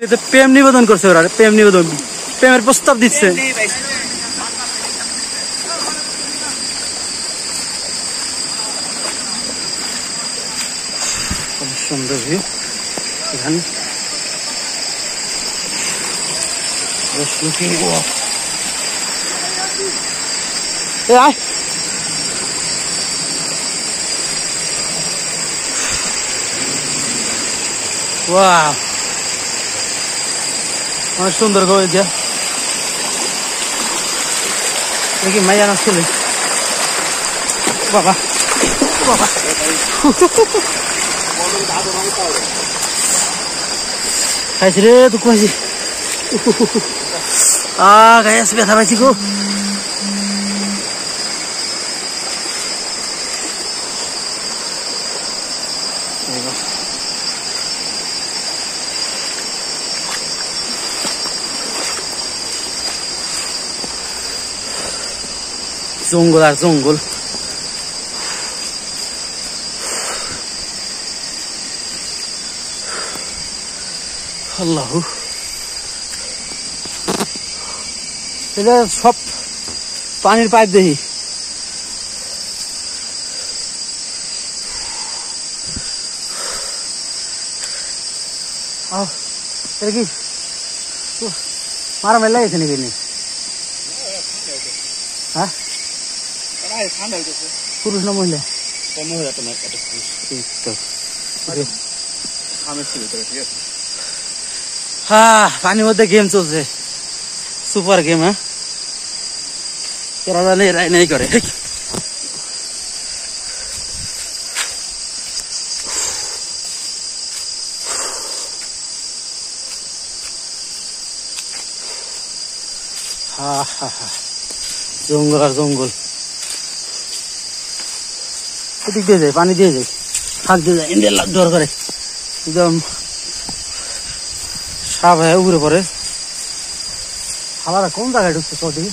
প্রেম নিবেদন করছে ওরা, প্রেম নিবেদন, প্রেমের প্রস্তাব দিচ্ছে। সুন্দর ভিউ এখানে। অনেক সুন্দর গো এটা, দেখি মাইয়া না ছেলে। বাবা বাবা খাইছি রে, দুঃখ খাইছি। গায়ে আছে, ব্যথা পাইছি গো। জঙ্গল আর জঙ্গল। আল্লাহ, এটা সব পানির পাইপ দেখি। এটা কি মারা মেলা গেছে নাকি? হ্যাঁ, পুরুষ না মহিলা? হ্যাঁ, পানির মধ্যে গেম চলছে, সুপার গেম। হ্যাঁ, এরা জানে, এরাই নাই করে। জঙ্গল আর জঙ্গল। এদিক দিয়ে যায়, পানি দিয়ে যায়, হাত দিয়ে যায়, ইন্ডিয়ার ডর করে একদম। সাপ হয়ে উপরে পড়ে। হাওয়ারা কোন জায়গায় ঢুকছে? সঠিক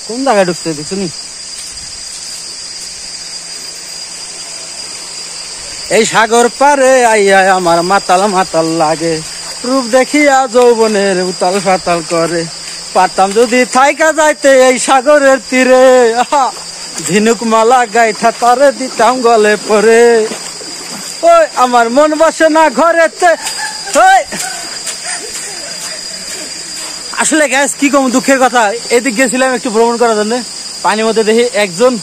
কোন জায়গায় ঢুকছে দেখছো নি? এই সাগর পারে আইয়া আমার মাতাল মাতাল লাগে, রূপ দেখিয়া যৌবনের উতাল ফাতাল করে। পারতাম যদি থাইকা যাইতে এই সাগরের তীরে, ঝিনুক মালা গাইথা তারে দিতাম গলে পরে। ওই আমার মন বসে না ঘরেতে। আসলে গ্যাস কি কম দুঃখের কথা, এদিক গেছিলাম একটু ভ্রমণ করার জন্য, পানির মধ্যে দেখি একজন,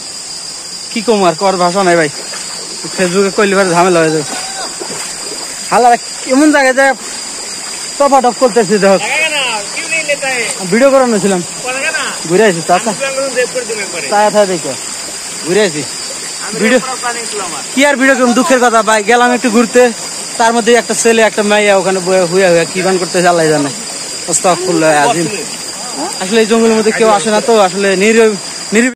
কি কম আর কর ভাষা নাই ভাই, ফেসবুকে কইলে ঝামেলা হয়ে যাবে। হালারা এমন জায়গায় যায় টপা টপ করতেছি, দেখ ভিডিও করানো ছিলাম, ঘুরে আসি দেখে ঘুরে আসি। ভিডিও কি আর ভিডিও করুন, দুঃখের কথা ভাই। গেলাম একটু ঘুরতে, তার মধ্যে একটা ছেলে একটা মেয়ে ওখানে হুয়া হুয়া কি গান করতেছে আল্লাহ জানে। আসলে এই জঙ্গলের মধ্যে কেউ আসে না তো, আসলে